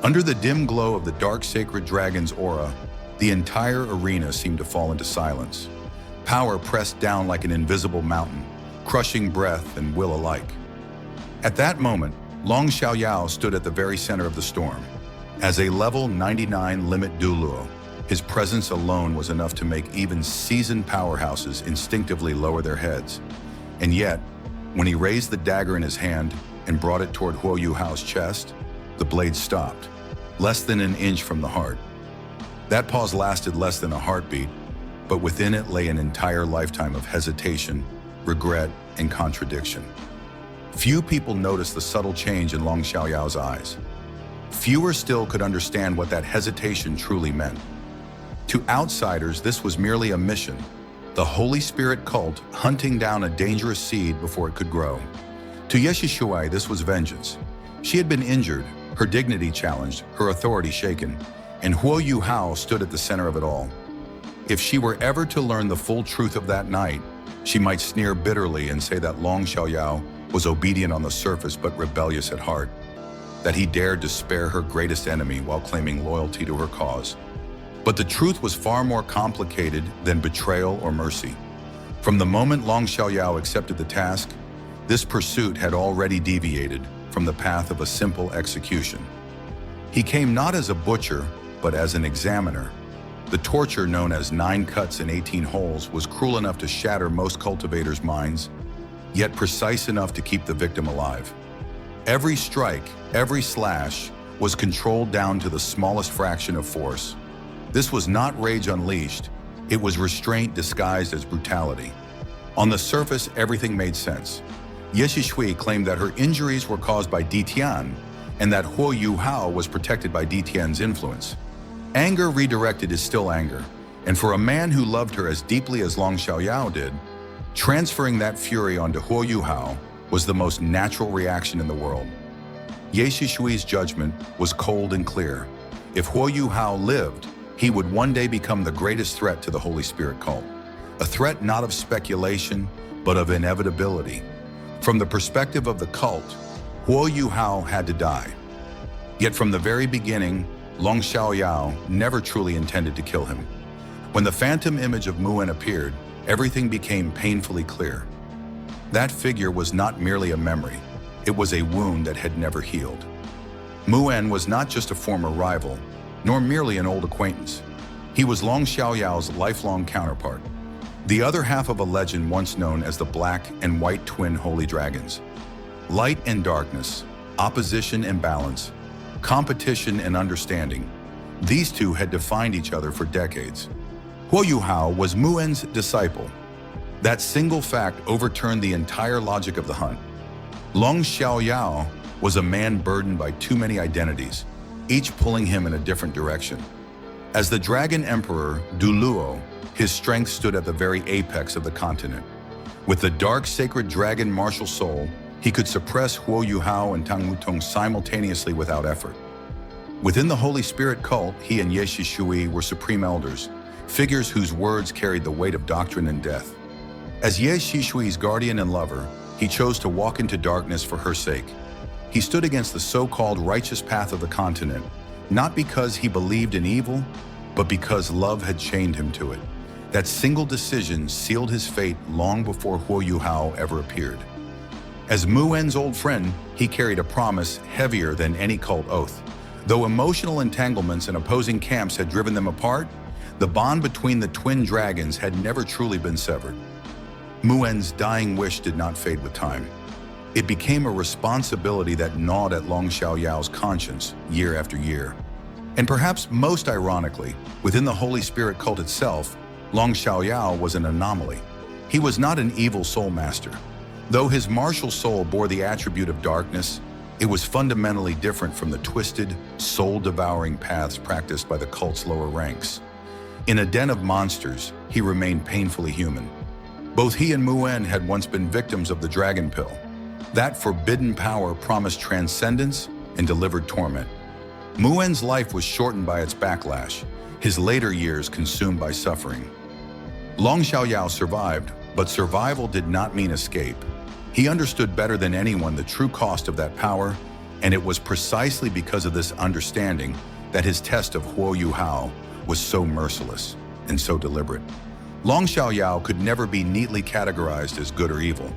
Under the dim glow of the dark sacred dragon's aura, the entire arena seemed to fall into silence. Power pressed down like an invisible mountain, crushing breath and will alike. At that moment, Long Xiaoyao stood at the very center of the storm. As a level 99 limit Douluo, his presence alone was enough to make even seasoned powerhouses instinctively lower their heads. And yet, when he raised the dagger in his hand and brought it toward Huo Yuhao's chest, the blade stopped, less than an inch from the heart. That pause lasted less than a heartbeat, but within it lay an entire lifetime of hesitation, regret, and contradiction. Few people noticed the subtle change in Long Xiaoyao's eyes. Fewer still could understand what that hesitation truly meant. To outsiders, this was merely a mission, the Holy Spirit cult hunting down a dangerous seed before it could grow. To Ye Xishui, this was vengeance. She had been injured, her dignity challenged, her authority shaken, and Huo Yuhao stood at the center of it all. If she were ever to learn the full truth of that night, she might sneer bitterly and say that Long Xiaoyao was obedient on the surface but rebellious at heart, that he dared to spare her greatest enemy while claiming loyalty to her cause. But the truth was far more complicated than betrayal or mercy. From the moment Long Xiaoyao accepted the task, this pursuit had already deviated from the path of a simple execution. He came not as a butcher, but as an examiner. The torture known as 9 cuts and 18 holes was cruel enough to shatter most cultivators' minds, yet precise enough to keep the victim alive. Every strike, every slash, was controlled down to the smallest fraction of force. This was not rage unleashed, it was restraint disguised as brutality. On the surface, everything made sense. Ye Xishui claimed that her injuries were caused by Di Tian, and that Huo Yuhao was protected by Di Tian's influence. Anger redirected is still anger, and for a man who loved her as deeply as Long Xiaoyao did, transferring that fury onto Huo Yuhao was the most natural reaction in the world. Ye Xishui's judgment was cold and clear. If Huo Yuhao lived, he would one day become the greatest threat to the Holy Spirit cult. A threat not of speculation, but of inevitability. From the perspective of the cult, Huo Yuhao had to die. Yet from the very beginning, Long Xiaoyao never truly intended to kill him. When the phantom image of Muwen appeared, everything became painfully clear. That figure was not merely a memory, it was a wound that had never healed. Muwen was not just a former rival, nor merely an old acquaintance. He was Long Xiaoyao's lifelong counterpart, the other half of a legend once known as the Black and White Twin Holy Dragons. Light and darkness, opposition and balance, competition and understanding, these two had defined each other for decades. Huo Yuhao was Muwen's disciple. That single fact overturned the entire logic of the hunt. Long Xiaoyao was a man burdened by too many identities, each pulling him in a different direction. As the Dragon Emperor Douluo, his strength stood at the very apex of the continent. With the dark sacred dragon martial soul, he could suppress Huo Yuhao and Tang Wutong simultaneously without effort. Within the Holy Spirit cult, he and Ye Xishui were supreme elders, figures whose words carried the weight of doctrine and death. As Ye Xishui's guardian and lover, he chose to walk into darkness for her sake. He stood against the so-called righteous path of the continent, not because he believed in evil, but because love had chained him to it. That single decision sealed his fate long before Huo Yuhao ever appeared. As Muwen's old friend, he carried a promise heavier than any cult oath. Though emotional entanglements and opposing camps had driven them apart, the bond between the twin dragons had never truly been severed. Muwen's dying wish did not fade with time. It became a responsibility that gnawed at Long Xiaoyao's conscience year after year. And perhaps most ironically, within the Holy Spirit cult itself, Long Xiaoyao was an anomaly. He was not an evil soul master. Though his martial soul bore the attribute of darkness, it was fundamentally different from the twisted, soul-devouring paths practiced by the cult's lower ranks. In a den of monsters, he remained painfully human. Both he and Muwen had once been victims of the dragon pill. That forbidden power promised transcendence and delivered torment. Muwen's life was shortened by its backlash, his later years consumed by suffering. Long Xiaoyao survived, but survival did not mean escape. He understood better than anyone the true cost of that power And it was precisely because of this understanding that his test of Huo Yuhao was so merciless and so deliberate. Long Xiaoyao could never be neatly categorized as good or evil.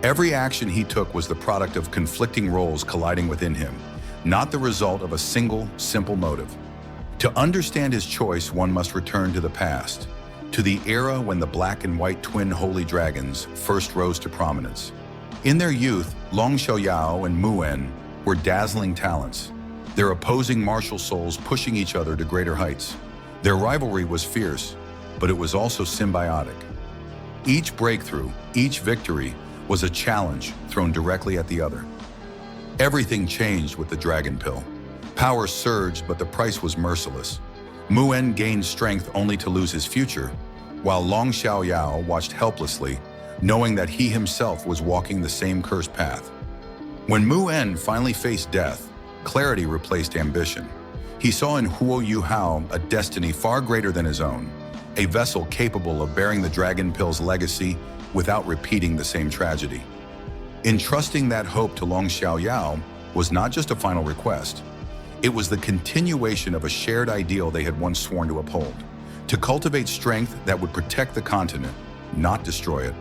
Every action he took was the product of conflicting roles colliding within him, not the result of a single, simple motive. To understand his choice, one must return to the past, to the era when the black and white twin holy dragons first rose to prominence. In their youth, Long Xiaoyao and Muwen were dazzling talents, their opposing martial souls pushing each other to greater heights. Their rivalry was fierce, but it was also symbiotic. Each breakthrough, each victory, was a challenge thrown directly at the other. Everything changed with the Dragon Pill. Power surged, but the price was merciless. Muwen gained strength only to lose his future, while Long Xiaoyao watched helplessly, knowing that he himself was walking the same cursed path. When Muwen finally faced death, clarity replaced ambition. He saw in Huo Yuhao a destiny far greater than his own, a vessel capable of bearing the Dragon Pill's legacy without repeating the same tragedy. Entrusting that hope to Long Xiaoyao was not just a final request. It was the continuation of a shared ideal they had once sworn to uphold, to cultivate strength that would protect the continent, not destroy it.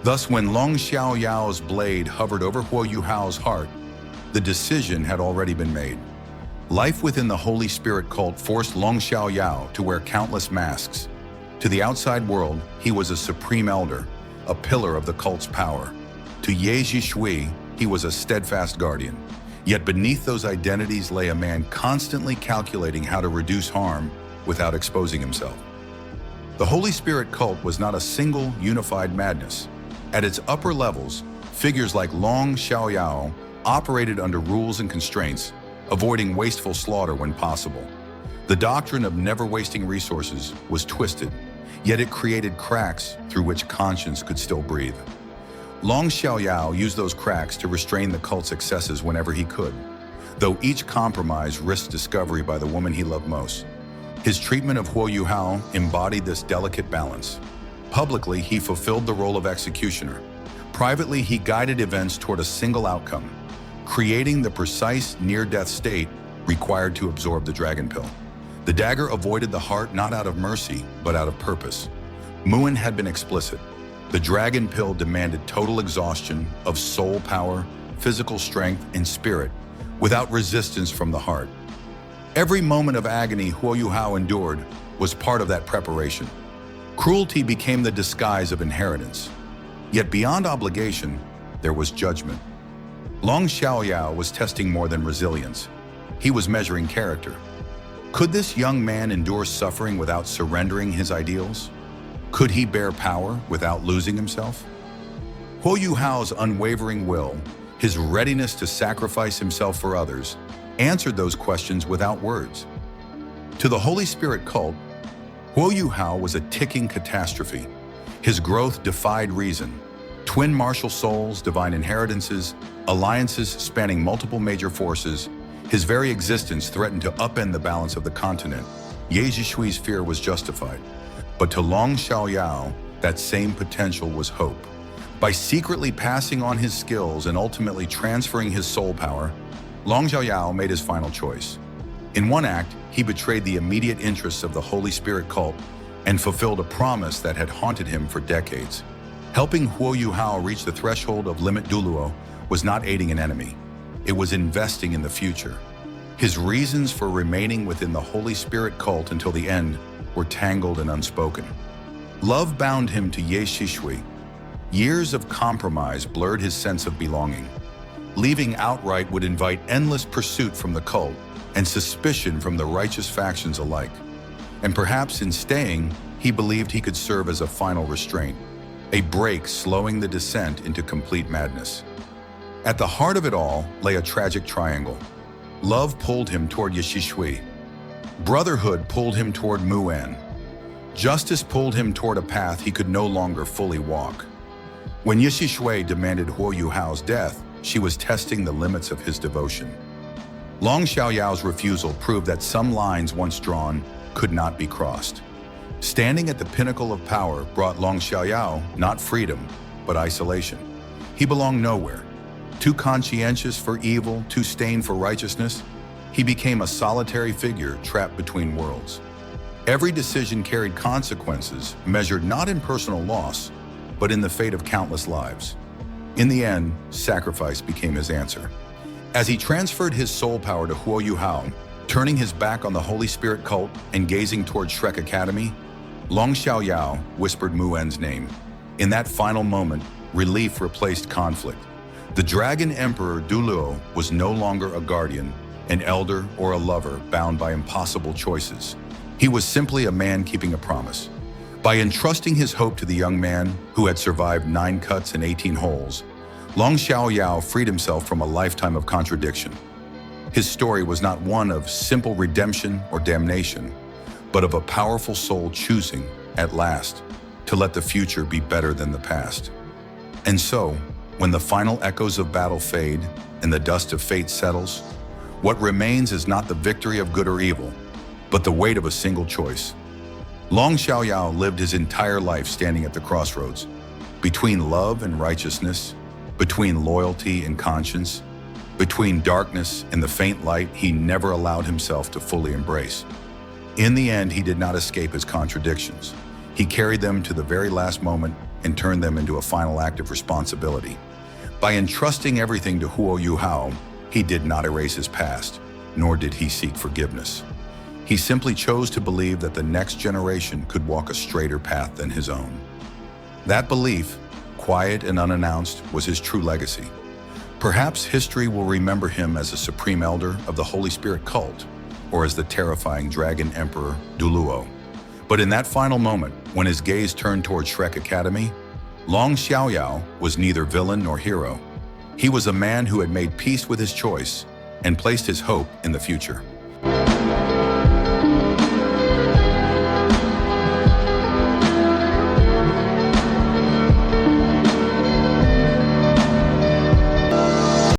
Thus, when Long Xiaoyao's blade hovered over Huo Yuhao's heart, the decision had already been made. Life within the Holy Spirit cult forced Long Xiaoyao to wear countless masks. To the outside world, he was a supreme elder, a pillar of the cult's power. To Ye Xishui, he was a steadfast guardian. Yet beneath those identities lay a man constantly calculating how to reduce harm without exposing himself. The Holy Spirit cult was not a single, unified madness. At its upper levels, figures like Long Xiaoyao operated under rules and constraints, avoiding wasteful slaughter when possible. The doctrine of never wasting resources was twisted, yet it created cracks through which conscience could still breathe. Long Xiaoyao used those cracks to restrain the cult's excesses whenever he could, though each compromise risked discovery by the woman he loved most. His treatment of Huo Yuhao embodied this delicate balance. Publicly, he fulfilled the role of executioner. Privately, he guided events toward a single outcome, creating the precise near-death state required to absorb the Dragon Pill. The dagger avoided the heart not out of mercy, but out of purpose. Muwen had been explicit. The Dragon Pill demanded total exhaustion of soul power, physical strength, and spirit, without resistance from the heart. Every moment of agony Huo Yuhao endured was part of that preparation. Cruelty became the disguise of inheritance. Yet beyond obligation, there was judgment. Long Xiaoyao was testing more than resilience. He was measuring character. Could this young man endure suffering without surrendering his ideals? Could he bear power without losing himself? Huo Yuhao's unwavering will, his readiness to sacrifice himself for others, answered those questions without words. To the Holy Spirit cult, Huo Yuhao was a ticking catastrophe. His growth defied reason. Twin martial souls, divine inheritances, alliances spanning multiple major forces, his very existence threatened to upend the balance of the continent. Ye Xishui's fear was justified. But to Long Xiaoyao, that same potential was hope. By secretly passing on his skills and ultimately transferring his soul power, Long Xiaoyao made his final choice. In one act, he betrayed the immediate interests of the Holy Spirit cult and fulfilled a promise that had haunted him for decades. Helping Huo Yuhao reach the threshold of limit Douluo was not aiding an enemy. It was investing in the future. His reasons for remaining within the Holy Spirit cult until the end were tangled and unspoken. Love bound him to Ye Xishui. Years of compromise blurred his sense of belonging. Leaving outright would invite endless pursuit from the cult and suspicion from the righteous factions alike. And perhaps in staying, he believed he could serve as a final restraint, a brake slowing the descent into complete madness. At the heart of it all lay a tragic triangle. Love pulled him toward Ye Xishui. Brotherhood pulled him toward Muwen. Justice pulled him toward a path he could no longer fully walk. When Ye Xishui demanded Huo Yuhao's death, she was testing the limits of his devotion. Long Xiaoyao's refusal proved that some lines once drawn could not be crossed. Standing at the pinnacle of power brought Long Xiaoyao not freedom, but isolation. He belonged nowhere. Too conscientious for evil, too stained for righteousness, he became a solitary figure trapped between worlds. Every decision carried consequences measured not in personal loss, but in the fate of countless lives. In the end, sacrifice became his answer. As he transferred his soul power to Huo Yuhao, turning his back on the Holy Spirit cult and gazing toward Shrek Academy, Long Xiaoyao whispered Muen's name. In that final moment, relief replaced conflict. The Dragon Emperor Douluo was no longer a guardian, an elder, or a lover bound by impossible choices. He was simply a man keeping a promise. By entrusting his hope to the young man who had survived 9 cuts and 18 holes, Long Xiaoyao freed himself from a lifetime of contradiction. His story was not one of simple redemption or damnation, but of a powerful soul choosing, at last, to let the future be better than the past. And so, when the final echoes of battle fade and the dust of fate settles, what remains is not the victory of good or evil, but the weight of a single choice. Long Xiaoyao lived his entire life standing at the crossroads, between love and righteousness, between loyalty and conscience, between darkness and the faint light he never allowed himself to fully embrace. In the end, he did not escape his contradictions. He carried them to the very last moment and turned them into a final act of responsibility. By entrusting everything to Huo Yuhao, he did not erase his past, nor did he seek forgiveness. He simply chose to believe that the next generation could walk a straighter path than his own. That belief, quiet and unannounced, was his true legacy. Perhaps history will remember him as a supreme elder of the Holy Spirit cult, or as the terrifying Dragon Emperor Douluo. But in that final moment, when his gaze turned toward Shrek Academy, Long Xiaoyao was neither villain nor hero. He was a man who had made peace with his choice and placed his hope in the future.